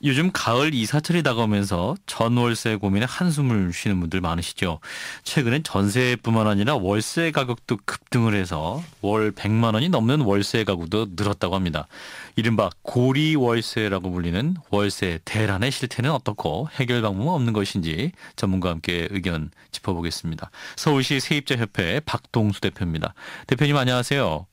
요즘 가을 이사철이 다가오면서 전월세 고민에 한숨을 쉬는 분들 많으시죠. 최근엔 전세뿐만 아니라 월세 가격도 급등을 해서 월 100만 원이 넘는 월세 가구도 늘었다고 합니다. 이른바 고리 월세라고 불리는 월세 대란의 실태는 어떻고 해결 방법은 없는 것인지 전문가와 함께 의견 짚어보겠습니다. 서울시 세입자협회 박동수 대표입니다. 대표님 안녕하세요.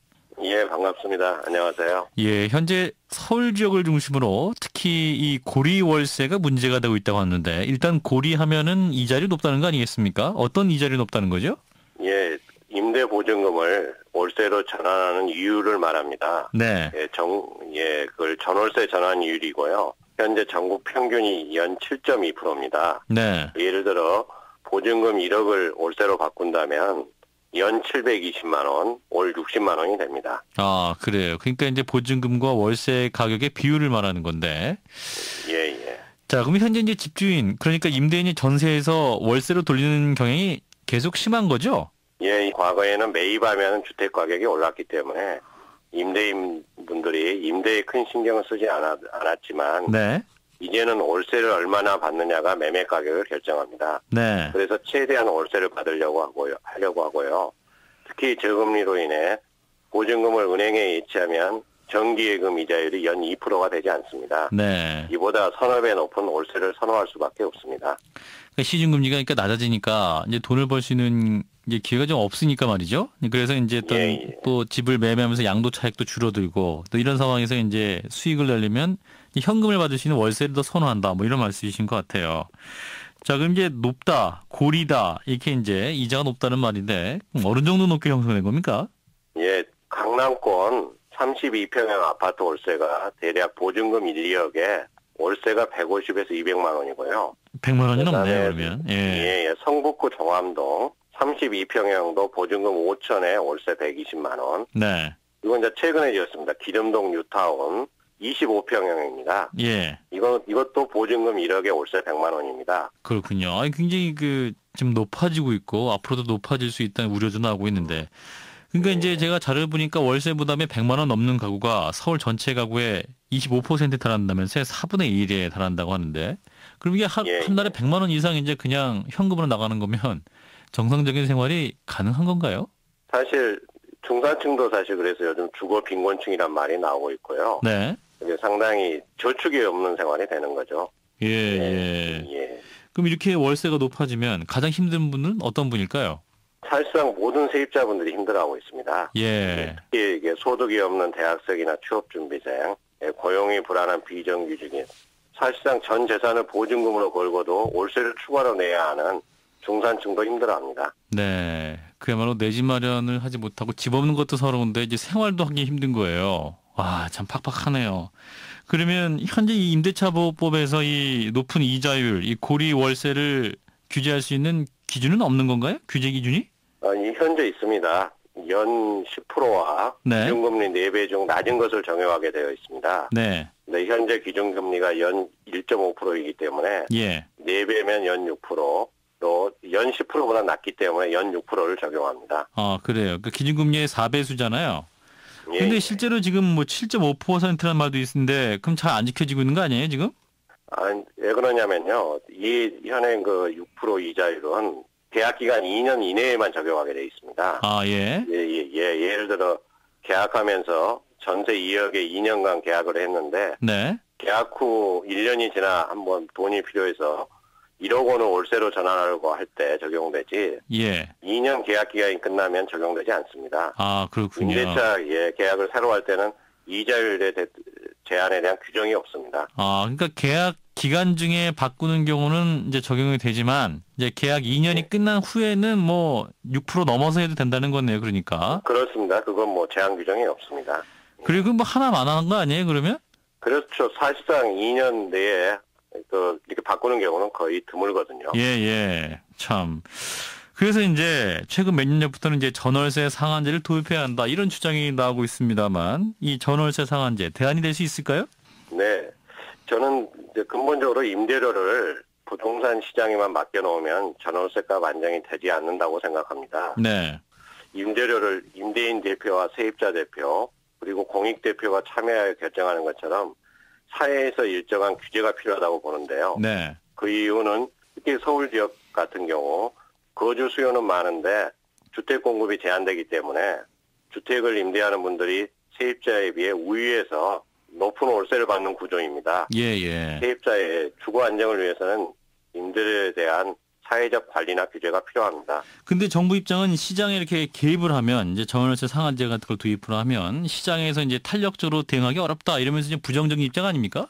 예, 반갑습니다. 안녕하세요. 예, 현재 서울 지역을 중심으로 특히 이 고리 월세가 문제가 되고 있다고 하는데 일단 고리 하면은 이자율이 높다는 거 아니겠습니까? 어떤 이자율이 높다는 거죠? 예, 임대보증금을 월세로 전환하는 이유를 말합니다. 네. 그걸 전월세 전환이율이고요. 현재 전국 평균이 연 7.2%입니다. 네. 예를 들어 보증금 1억을 월세로 바꾼다면 연 720만 원, 월 60만 원이 됩니다. 아, 그래요. 그러니까 이제 보증금과 월세 가격의 비율을 말하는 건데. 예, 예. 자, 그럼 현재 이제 집주인, 그러니까 임대인이 전세에서 월세로 돌리는 경향이 계속 심한 거죠? 예, 과거에는 매입하면 주택 가격이 올랐기 때문에 임대인 분들이 임대에 큰 신경을 쓰지 않았지만 네. 이제는 월세를 얼마나 받느냐가 매매 가격을 결정합니다. 네. 그래서 최대한 월세를 하려고 하고요. 특히 저금리로 인해 보증금을 은행에 예치하면 정기예금 이자율이 연 2%가 되지 않습니다. 네. 이보다 서너 배 높은 월세를 선호할 수밖에 없습니다. 그러니까 시중금리가 그러니까 낮아지니까 이제 돈을 벌 수 있는 이제 기회가 좀 없으니까 말이죠. 그래서 이제 또 집을 매매하면서 양도 차익도 줄어들고 또 이런 상황에서 이제 수익을 내려면 현금을 받을 수 있는 월세를 더 선호한다. 뭐 이런 말씀이신 것 같아요. 자, 그럼 이제 높다, 고리다 이렇게 이제 이자가 높다는 말인데 어느 정도 높게 형성된 겁니까? 예, 강남권 32평형 아파트 월세가 대략 보증금 1억에 월세가 150에서 200만 원이고요. 100만 원이 넘네요, 그러면. 예, 성북구 종암동 32평형도 보증금 5천에 월세 120만 원. 네. 이건 이제 최근에 지었습니다. 기름동 뉴타운 25평형입니다. 예. 이것도 보증금 1억에 월세 100만 원입니다. 그렇군요. 아니, 굉장히 지금 높아지고 있고 앞으로도 높아질 수 있다는 우려도 나오고 있는데. 그러니까 이제 제가 자료를 보니까 월세 부담에 100만 원 넘는 가구가 서울 전체 가구의 25%에 달한다면서요. 4분의 1에 달한다고 하는데. 그럼 이게 한 달에 100만 원 이상 이제 그냥 현금으로 나가는 거면 정상적인 생활이 가능한 건가요? 사실 중산층도 사실 그래서 요즘 주거 빈곤층이란 말이 나오고 있고요. 네. 이게 상당히 저축이 없는 생활이 되는 거죠. 예. 그럼 이렇게 월세가 높아지면 가장 힘든 분은 어떤 분일까요? 사실상 모든 세입자분들이 힘들어하고 있습니다. 예. 특히 이게 소득이 없는 대학생이나 취업준비생, 고용이 불안한 비정규직인, 사실상 전 재산을 보증금으로 걸고도 월세를 추가로 내야 하는 중산층도 힘들어합니다. 네. 그야말로 내 집 마련을 하지 못하고 집 없는 것도 서러운데 이제 생활도 하기 힘든 거예요. 와, 참 팍팍하네요. 그러면 현재 이 임대차보호법에서 이 높은 이자율, 이 고리 월세를 규제할 수 있는 기준은 없는 건가요? 규제 기준이? 현재 있습니다. 연 10%와 네. 기준금리 4배 중 낮은 것을 적용하게 되어 있습니다. 네. 네, 현재 기준금리가 연 1.5%이기 때문에 예. 4배면 연 6%, 또 연 10%보다 낮기 때문에 연 6%를 적용합니다. 아, 그래요. 그 기준금리의 4배수잖아요. 예. 근데 실제로 지금 뭐 7.5%라는 말도 있는데 그럼 잘 안 지켜지고 있는 거 아니에요, 지금? 왜 그러냐면요. 이 현행 그 6% 이자율은 계약 기간 2년 이내에만 적용하게 되어 있습니다. 아, 예. 예를 들어 계약하면서 전세 2억에 2년간 계약을 했는데 네. 계약 후 1년이 지나 한번 돈이 필요해서 1억 원을 월세로 전환하려고 할 때 적용되지. 예. 2년 계약 기간이 끝나면 적용되지 않습니다. 아, 그렇군요. 임대차 계약을 새로 할 때는 이자율의 제한에 대한 규정이 없습니다. 아, 그러니까 계약 기간 중에 바꾸는 경우는 이제 적용이 되지만 이제 계약 2년이 끝난 후에는 뭐 6% 넘어서 해도 된다는 거네요. 그러니까. 그렇습니다. 그건 뭐 제한 규정이 없습니다. 그리고 뭐 하나만 하는 거 아니에요, 그러면? 그렇죠. 사실상 2년 내에 이렇게 바꾸는 경우는 거의 드물거든요. 예. 참. 그래서 이제 최근 몇 년 전부터는 이제 전월세 상한제를 도입해야 한다. 이런 주장이 나오고 있습니다만 이 전월세 상한제 대안이 될 수 있을까요? 네. 저는 이제 근본적으로 임대료를 부동산 시장에만 맡겨놓으면 전월세값 안정이 되지 않는다고 생각합니다. 네. 임대료를 임대인 대표와 세입자 대표 그리고 공익 대표가 참여하여 결정하는 것처럼 사회에서 일정한 규제가 필요하다고 보는데요. 네. 그 이유는 특히 서울 지역 같은 경우 거주 수요는 많은데 주택 공급이 제한되기 때문에 주택을 임대하는 분들이 세입자에 비해 우위에서 높은 월세를 받는 구조입니다. 예. 세입자의 주거 안정을 위해서는 임대료에 대한 사회적 관리나 규제가 필요합니다. 근데 정부 입장은 시장에 이렇게 개입을 하면 이제 전월세 상한제 같은 걸 도입을 하면 시장에서 이제 탄력적으로 대응하기 어렵다 이러면서 이제 부정적인 입장 아닙니까?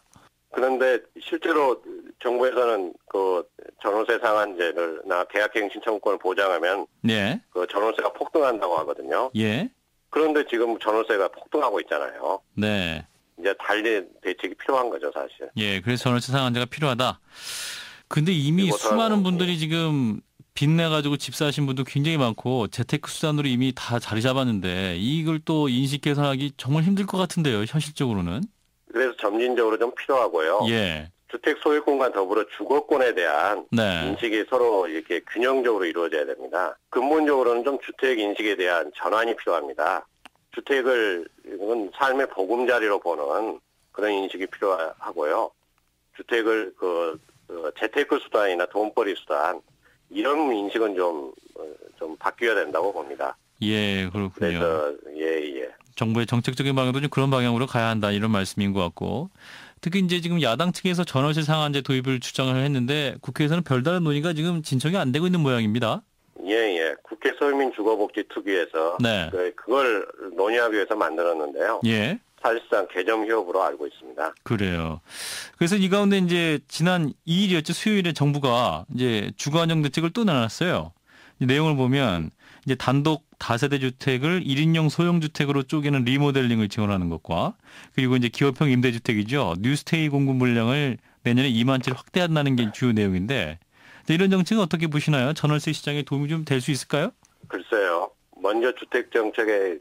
그런데 실제로 정부에서는 그 전월세 상한제를나 계약갱신 청구권을 보장하면 네. 그 전월세가 폭등한다고 하거든요. 예. 그런데 지금 전월세가 폭등하고 있잖아요. 네. 이제 달리 대책이 필요한 거죠, 사실. 예. 그래서 전월세 상한제가 필요하다. 근데 이미 그리고 수많은 분들이 지금 빚내가지고 집 사신 분도 굉장히 많고 재테크 수단으로 이미 다 자리 잡았는데 이걸 또 인식 개선하기 정말 힘들 것 같은데요, 현실적으로는. 그래서 점진적으로 좀 필요하고요. 예. 주택 소유권과 더불어 주거권에 대한 네. 인식이 서로 이렇게 균형적으로 이루어져야 됩니다. 근본적으로는 좀 주택 인식에 대한 전환이 필요합니다. 주택을 삶의 보금자리로 보는 그런 인식이 필요하고요. 주택을 재테크 수단이나 돈벌이 수단 이런 인식은 좀 바뀌어야 된다고 봅니다. 예, 그렇군요. 그래서 예. 정부의 정책적인 방향도 좀 그런 방향으로 가야 한다 이런 말씀인 것 같고 특히 이제 지금 야당 측에서 전월세 상한제 도입을 주장을 했는데 국회에서는 별다른 논의가 지금 진척이 안 되고 있는 모양입니다. 예. 국회 서민주거복지특위에서 네. 그걸 논의하기 위해서 만들었는데요. 예. 사실상 개점 휴업으로 알고 있습니다. 그래요. 그래서 이 가운데 이제 지난 2일이었죠. 수요일에 정부가 이제 주거안정 대책을 또 내놨어요. 이 내용을 보면 이제 단독 다세대 주택을 1인용 소형주택으로 쪼개는 리모델링을 지원하는 것과 그리고 이제 기업형 임대주택이죠. 뉴스테이 공급 물량을 내년에 2만 채를 확대한다는 게 주요 내용인데 이런 정책은 어떻게 보시나요? 전월세 시장에 도움이 좀 될 수 있을까요? 글쎄요. 먼저 주택정책의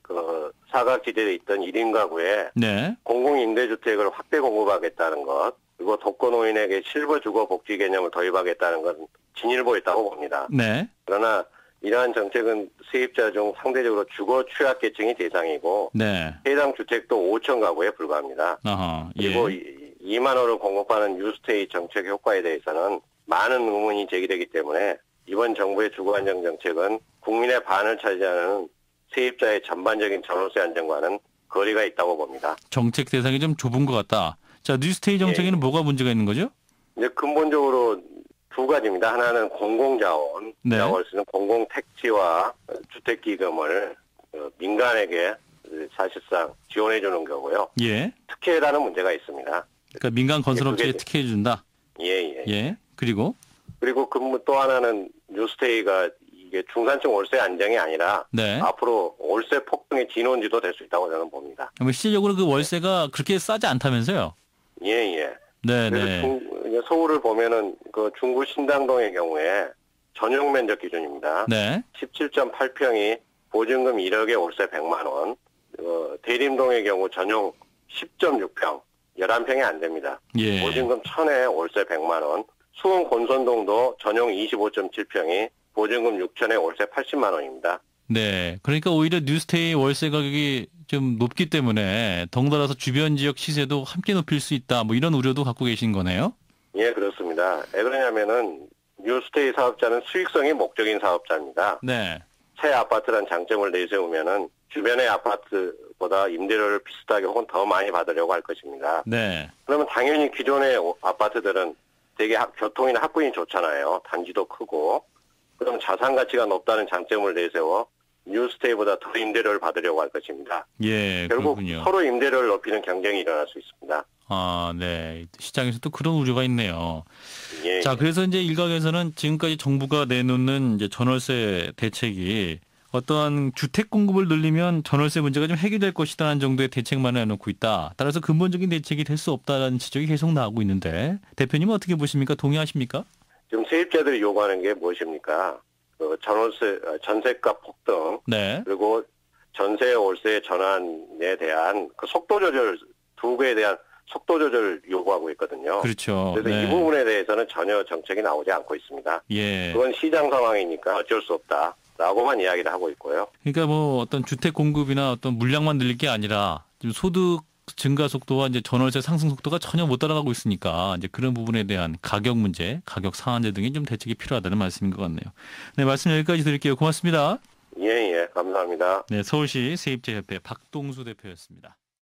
사각지대에 있던 1인 가구에 네. 공공임대주택을 확대 공급하겠다는 것 그리고 독거노인에게 실버 주거 복지 개념을 도입하겠다는 건 진일보했다고 봅니다. 네. 그러나 이러한 정책은 세입자 중 상대적으로 주거 취약계층이 대상이고 네. 해당 주택도 5천 가구에 불과합니다. 아하. 예. 그리고 2만 원을 공급하는 뉴스테이 정책 효과에 대해서는 많은 의문이 제기되기 때문에 이번 정부의 주거안정 정책은 국민의 반을 차지하는 세입자의 전반적인 전월세 안정과는 거리가 있다고 봅니다. 정책 대상이 좀 좁은 것 같다. 자, 뉴스테이 정책에는 뭐가 문제가 있는 거죠? 이제 근본적으로 두 가지입니다. 하나는 공공자원, 네. 라고 할 수 있는 공공택지와 주택기금을 민간에게 사실상 지원해 주는 거고요. 예. 특혜라는 문제가 있습니다. 그러니까 민간 건설업체에 특혜해 준다. 예. 예. 그리고 또 하나는 뉴스테이가 이게 중산층 월세 안정이 아니라 네. 앞으로 월세 폭등의 진원지도 될 수 있다고 저는 봅니다. 실질적으로 그 월세가 그렇게 싸지 않다면서요? 예. 네. 그래서 서울을 보면은 그 중구 신당동의 경우에 전용 면적 기준입니다. 네. 17.8평이 보증금 1억에 월세 100만 원. 대림동의 경우 전용 10.6평, 11평이 안 됩니다. 예. 보증금 1000에 월세 100만 원. 수원 권선동도 전용 25.7평이 보증금 6천에 월세 80만 원입니다. 네. 그러니까 오히려 뉴스테이 월세 가격이 좀 높기 때문에 덩달아서 주변 지역 시세도 함께 높일 수 있다. 뭐 이런 우려도 갖고 계신 거네요. 예, 그렇습니다. 왜 그러냐면은 뉴스테이 사업자는 수익성이 목적인 사업자입니다. 네. 새 아파트란 장점을 내세우면은 주변의 아파트보다 임대료를 비슷하게 혹은 더 많이 받으려고 할 것입니다. 네. 그러면 당연히 기존의 아파트들은 되게 교통이나 학군이 좋잖아요. 단지도 크고. 그럼 자산 가치가 높다는 장점을 내세워 뉴스테이보다 더 임대료를 받으려고 할 것입니다. 예, 결국 그렇군요. 서로 임대료를 높이는 경쟁이 일어날 수 있습니다. 아, 네. 시장에서 또 그런 우려가 있네요. 예. 자, 그래서 이제 일각에서는 지금까지 정부가 내놓는 이제 전월세 대책이 어떠한 주택 공급을 늘리면 전월세 문제가 좀 해결될 것이다라는 정도의 대책만 해놓고 있다. 따라서 근본적인 대책이 될 수 없다라는 지적이 계속 나오고 있는데 대표님은 어떻게 보십니까? 동의하십니까? 지금 세입자들이 요구하는 게 무엇입니까? 전세값 폭등, 네. 그리고 전세 월세 전환에 대한 그 속도 조절, 두 개에 대한 속도 조절 요구하고 있거든요. 그렇죠. 그래서 네. 이 부분에 대해서는 전혀 정책이 나오지 않고 있습니다. 예. 그건 시장 상황이니까 어쩔 수 없다라고만 이야기를 하고 있고요. 그러니까 뭐 어떤 주택 공급이나 어떤 물량만 늘릴 게 아니라 좀 소득 증가 속도와 이제 전월세 상승 속도가 전혀 못 따라가고 있으니까 이제 그런 부분에 대한 가격 문제, 가격 상한제 등이 좀 대책이 필요하다는 말씀인 것 같네요. 네, 말씀 여기까지 드릴게요. 고맙습니다. 예, 감사합니다. 네, 서울시 세입자협회 박동수 대표였습니다.